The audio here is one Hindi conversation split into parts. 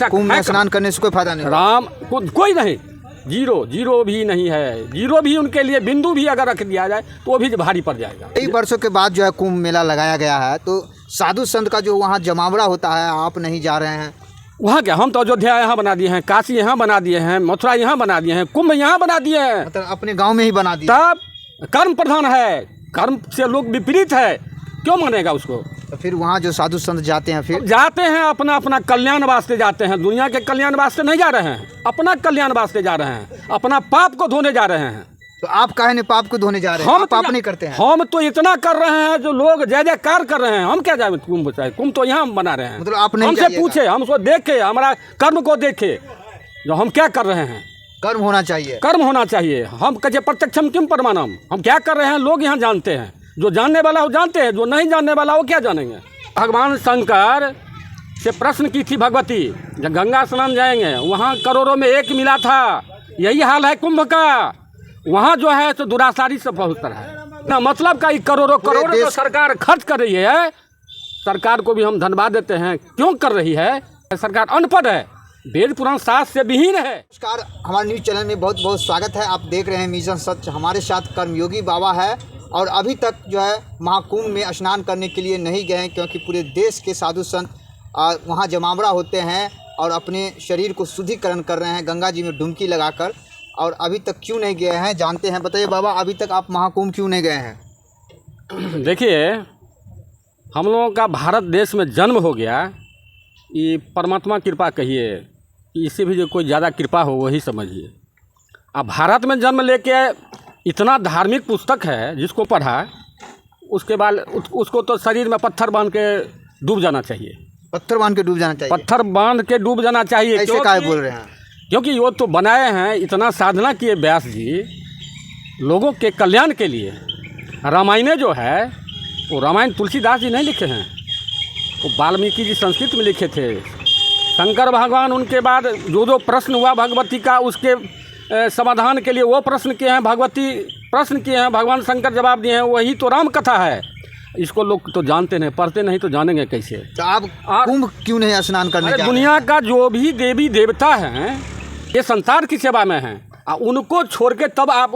कुंभ में स्नान करने से कोई फायदा नहीं? राम कोई नहीं, जीरो भी नहीं है, जीरो भी उनके लिए बिंदु भी अगर रख दिया जाए तो वो भी भारी पड़ जाएगा। कई वर्षों के बाद जो है कुंभ मेला लगाया गया है, तो साधु संत का जो वहाँ जमावड़ा होता है, आप नहीं जा रहे हैं वहाँ क्या? हम तो अयोध्या यहाँ बना दिए हैं, काशी यहाँ बना दिए हैं, मथुरा यहाँ बना दिए हैं, कुंभ यहाँ बना दिए हैं। मतलब अपने गांव में ही बना दिए? तब कर्म प्रधान है, कर्म से लोग विपरीत है, क्यों मानेगा उसको? तो फिर वहाँ जो साधु संत जाते हैं, फिर जाते हैं अपना अपना कल्याण वास्ते जाते हैं, दुनिया के कल्याण वास्ते नहीं जा रहे हैं, अपना कल्याण वास्ते जा रहे हैं, अपना पाप को धोने जा रहे हैं। तो आप काहे ने पाप को धोने जा रहे हैं? हम आप पाप नहीं करते हैं? हम तो इतना कर रहे हैं जो लोग जय जयकार कर रहे हैं, हम क्या जाए कुंभ चाहे? कुंभ तो यहाँ बना रहे हैं। मतलब आप नहीं हमसे पूछे, हम उसको देखे, हमारा कर्म को देखे जो हम क्या कर रहे हैं। कर्म होना चाहिए, कर्म होना चाहिए। हम कहे प्रत्यक्षम किम प्रमाणम, हम क्या कर रहे हैं लोग यहाँ जानते हैं, जो जानने वाला वो जानते हैं, जो नहीं जानने वाला वो क्या जानेंगे। भगवान शंकर से प्रश्न की थी भगवती, जब गंगा स्नान जाएंगे वहाँ करोड़ों में एक मिला था, यही हाल है कुंभ का। वहाँ जो है तो दुराचारी से बहुत तरह है ना, मतलब का करोड़ों तो सरकार खर्च कर रही है। सरकार को भी हम धन्यवाद देते हैं, क्यों कर रही है? सरकार अनपढ़ है, वेद पुराण शास्त्र से विहीन है। नमस्कार, हमारे न्यूज़ चैनल में बहुत बहुत स्वागत है। आप देख रहे हैं मिशन सच। हमारे साथ कर्मयोगी बाबा है और अभी तक जो है महाकुंभ में स्नान करने के लिए नहीं गए हैं, क्योंकि पूरे देश के साधु संत वहाँ जमावड़ा होते हैं और अपने शरीर को शुद्धिकरण कर रहे हैं गंगा जी में डुबकी लगाकर, और अभी तक क्यों नहीं गए हैं जानते हैं। बताइए बाबा, अभी तक आप महाकुंभ क्यों नहीं गए हैं? देखिए, हम लोगों का भारत देश में जन्म हो गया, ये परमात्मा कृपा कहिए कि इससे भी जो कोई ज़्यादा कृपा हो वही समझिए। अब भारत में जन्म लेके इतना धार्मिक पुस्तक है जिसको पढ़ा, उसके बाद उसको तो शरीर में पत्थर बांध के डूब जाना चाहिए। पत्थर बांध के डूब जाना चाहिए? पत्थर बांध के डूब जाना चाहिए। ऐसे काहे बोल रहे हैं? क्योंकि वो तो बनाए हैं, इतना साधना किए व्यास जी लोगों के कल्याण के लिए। रामायण जो है वो रामायण तुलसीदास जी नहीं लिखे हैं, वो वाल्मीकि जी संस्कृत में लिखे थे। शंकर भगवान उनके बाद जो प्रश्न हुआ भगवती का, उसके समाधान के लिए वो प्रश्न किए हैं, भगवती प्रश्न किए हैं, भगवान शंकर जवाब दिए हैं, वही तो राम कथा है। इसको लोग तो जानते नहीं, पढ़ते नहीं तो जानेंगे कैसे? तो आप कुंभ क्यों नहीं स्नान करने जा रहे हैं? दुनिया का जो भी देवी देवता हैं ये संसार की सेवा में हैं, उनको छोड़ के तब आप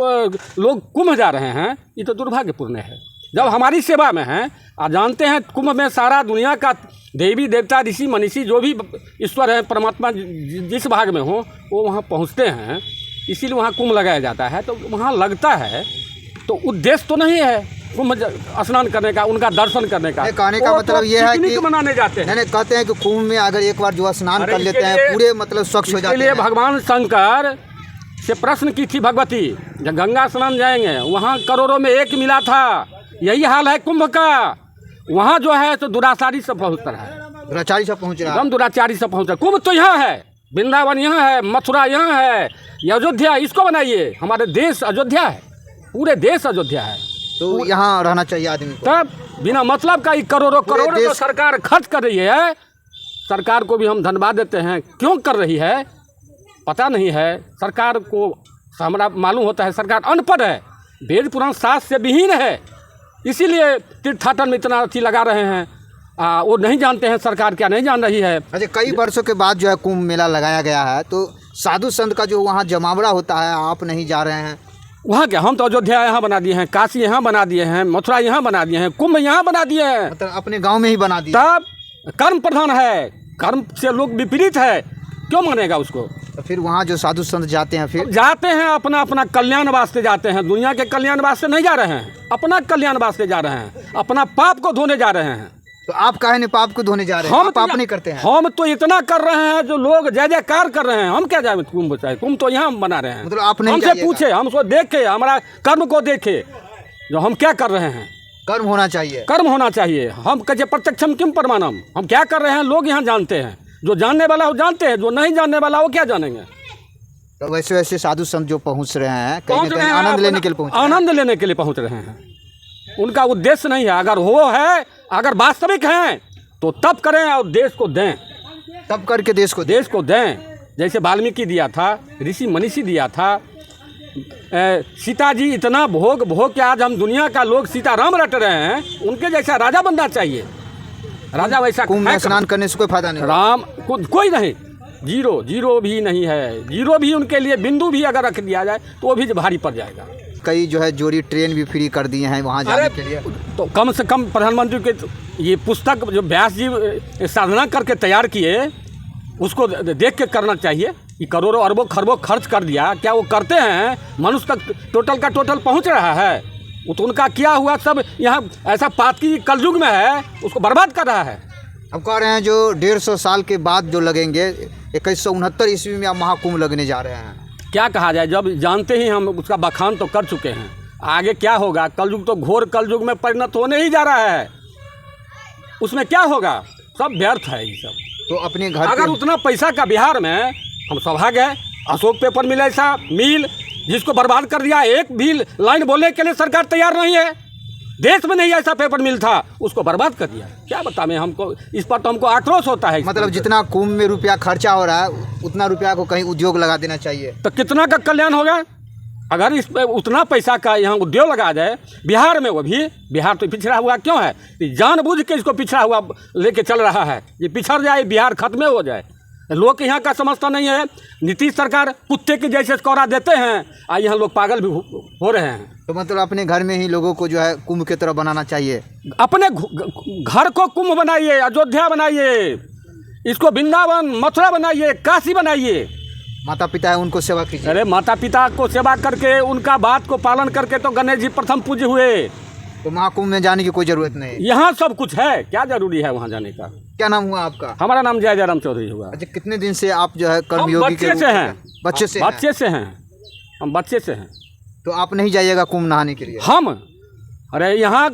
लोग कुंभ जा रहे हैं, ये तो दुर्भाग्यपूर्ण है। जब हमारी सेवा में हैं, आप जानते हैं कुंभ में सारा दुनिया का देवी देवता ऋषि मनीषी जो भी ईश्वर है परमात्मा जिस भाग में हो वो वहाँ पहुँचते हैं, इसीलिए वहाँ कुंभ लगाया जाता है। तो वहाँ लगता है तो उद्देश्य तो नहीं है कुंभ स्नान करने का, उनका दर्शन करने का। कहने का मतलब ये है कि मनाने जाते हैं। कहते हैं कि कुंभ में अगर एक बार जो स्नान कर लेते हैं पूरे मतलब स्वच्छ हो जाते हैं। इसलिए भगवान शंकर से प्रश्न की थी भगवती, जब गंगा स्नान जाएंगे वहाँ करोड़ों में एक मिला था, यही हाल है कुंभ का। वहाँ जो है तो दुराचारी से बहुत तरह है, दुराचारी से पहुँच रहा है, एकदम दुराचारी से पहुँच रहा है। कुंभ तो यहाँ है, वृंदावन यहाँ है, मथुरा यहाँ है, ये अयोध्या, इसको बनाइए। हमारे देश अयोध्या है, पूरे देश अयोध्या है, तो यहाँ रहना चाहिए आदमी को। तब बिना मतलब का करोड़ों तो सरकार खर्च कर रही है। सरकार को भी हम धन्यवाद देते हैं, क्यों कर रही है पता नहीं है। सरकार को हमारा मालूम होता है सरकार अनपढ़ है, वेद पुराण शास्त्र से विहीन है, इसीलिए तीर्थाटन में इतना अच्छी लगा रहे हैं। वो नहीं जानते हैं सरकार क्या नहीं जान रही है। अच्छा, कई वर्षों के बाद जो है कुंभ मेला लगाया गया है, तो साधु संत का जो वहाँ जमावड़ा होता है, आप नहीं जा रहे हैं वहाँ क्या? हम तो अयोध्या यहाँ बना दिए हैं, काशी यहाँ बना दिए हैं, मथुरा यहाँ बना दिए हैं, कुंभ यहाँ बना दिए हैं। मतलब अपने गांव में ही बना दिए? तब कर्म प्रधान है, कर्म से लोग विपरीत है, क्यों मानेगा उसको? तो फिर वहाँ जो साधु संत जाते हैं, फिर जाते हैं अपना अपना कल्याण वास्ते जाते हैं, दुनिया के कल्याण वास्ते नहीं जा रहे हैं, अपना कल्याण वास्ते जा रहे हैं, अपना पाप को धोने जा रहे हैं। तो आप काहे ने पाप को धोने जा रहे हैं? हम पाप नहीं करते हैं? हम तो इतना कर रहे हैं जो लोग जय जयकार कर रहे हैं, हम क्या जाए कुंभ चाहे? कुंभ तो यहाँ बना रहे हैं। मतलब आप नहीं हमसे पूछे, हम उसको देखे, हमारा कर्म को देखे जो हम क्या कर रहे हैं। कर्म होना चाहिए, कर्म होना चाहिए। हम कहे प्रत्यक्षम किम प्रमाणम, हम क्या कर रहे हैं लोग यहाँ जानते हैं, जो जानने वाला वो जानते हैं, जो नहीं जानने वाला वो क्या जानेंगे। तो वैसे वैसे साधु संत जो पहुँच रहे हैं कहीं ना कहीं आनंद लेने के लिए पहुँच रहे हैं। उनका उद्देश्य नहीं है, अगर वो है, अगर वास्तविक हैं तो तब करें और देश को दें, तब करके देश को दें। जैसे वाल्मीकि दिया था, ऋषि मनीषी दिया था, सीता जी इतना भोग के आज हम दुनिया का लोग सीताराम रट रहे हैं, उनके जैसा राजा बनना चाहिए। राजा वैसा कुंभ में स्नान करने से कोई फायदा नहीं? राम कोई नहीं, जीरो जीरो भी नहीं है। जीरो भी उनके लिए बिंदु भी अगर रख दिया जाए तो वो भी भारी पड़ जाएगा। कई जो है जोड़ी ट्रेन भी फ्री कर दिए हैं वहाँ जाने के लिए। तो कम से कम प्रधानमंत्री के ये पुस्तक जो व्यास जी साधना करके तैयार किए उसको देख के करना चाहिए कि करोड़ों अरबों खरबों खर्च कर दिया, क्या वो करते हैं? मनुष्य तक टोटल का टोटल पहुंच रहा है। वो तो उनका किया हुआ सब यहाँ ऐसा पातकी कलयुग में है, उसको बर्बाद कर रहा है। अब कह रहे हैं जो 150 साल के बाद जो लगेंगे 2169 ईस्वी में अब महाकुंभ लगने जा रहे हैं। क्या कहा जाए, जब जानते ही हम उसका बखान तो कर चुके हैं, आगे क्या होगा? कलयुग तो घोर कलयुग में परिणत होने ही जा रहा है। उसमें क्या होगा? सब व्यर्थ है ये सब। तो अपने घर अगर उतना पैसा का बिहार में हम सौभाग्य है, अशोक पेपर मिल ऐसा मिल जिसको बर्बाद कर दिया। एक भी लाइन बोलने के लिए सरकार तैयार नहीं है। देश में नहीं ऐसा पेपर मिल था, उसको बर्बाद कर दिया। क्या बताएं हमको, इस पर तो हमको आक्रोश होता है। मतलब जितना कुंभ में रुपया खर्चा हो रहा है उतना रुपया को कहीं उद्योग लगा देना चाहिए। तो कितना का कल्याण होगा अगर इस पे उतना पैसा का यहाँ उद्योग लगा जाए। बिहार में वो भी, बिहार तो पिछड़ा हुआ क्यों है? जानबूझ के इसको पिछड़ा हुआ लेके चल रहा है। ये पिछड़ जाए, बिहार खत्म हो जाए। लोग यहाँ का समझता नहीं है। नीतीश सरकार कुत्ते के जैसे कौरा देते हैं और यहाँ लोग पागल भी हो रहे हैं। तो मतलब अपने घर में ही लोगों को जो है कुंभ की तरह बनाना चाहिए। अपने घर को कुंभ बनाइए, अयोध्या बनाइए, इसको वृंदावन मथुरा बनाइए, काशी बनाइए। माता पिता है उनको सेवा कीजिए। अरे माता पिता को सेवा करके, उनका बात को पालन करके तो गणेश जी प्रथम पूज्य हुए। तो महाकुंभ में जाने की कोई जरूरत नहीं। यहाँ सब कुछ है, क्या जरूरी है वहाँ जाने का? क्या नाम हुआ आपका? हमारा नाम जय जयराम चौधरी हुआ। अच्छा, कितने दिन से आप जो है कर्मयोगी के बच्चे से हैं। बच्चे से बच्चे से हैं, हम बच्चे से हैं। तो आप नहीं जाइएगा कुंभ नहाने के लिए? हम अरे यहाँ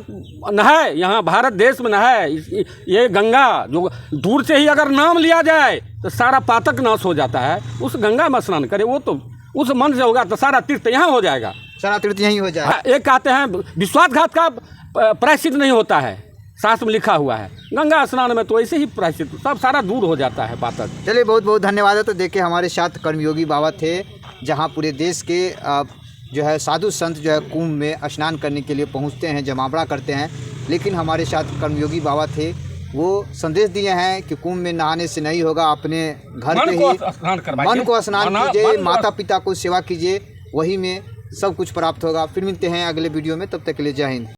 नहाए, यहाँ भारत देश में नहाए। ये गंगा जो दूर से ही अगर नाम लिया जाए तो सारा पातक नाश हो जाता है। उस गंगा में स्नान करे, वो तो उस मन से होगा तो सारा तीर्थ यहाँ हो जाएगा। सारा तीर्थ यहीं हो जाए। एक कहते हैं विश्वासघात का प्रायश्चित नहीं होता है, शास्त्र में लिखा हुआ है। गंगा स्नान में तो ऐसे ही प्रायश्चित सब सारा दूर हो जाता है पातक। चलिए, बहुत बहुत धन्यवाद है। तो देखिए हमारे साथ कर्मयोगी बाबा थे, जहाँ पूरे देश के जो है साधु संत जो है कुंभ में स्नान करने के लिए पहुँचते हैं, जमावड़ा करते हैं। लेकिन हमारे साथ कर्मयोगी बाबा थे, वो संदेश दिए हैं कि कुंभ में नहाने से नहीं होगा, अपने घर पे ही मन को स्नान कीजिए, माता पिता को सेवा कीजिए, वही में सब कुछ प्राप्त होगा। फिर मिलते हैं अगले वीडियो में, तब तक के लिए जय हिंद।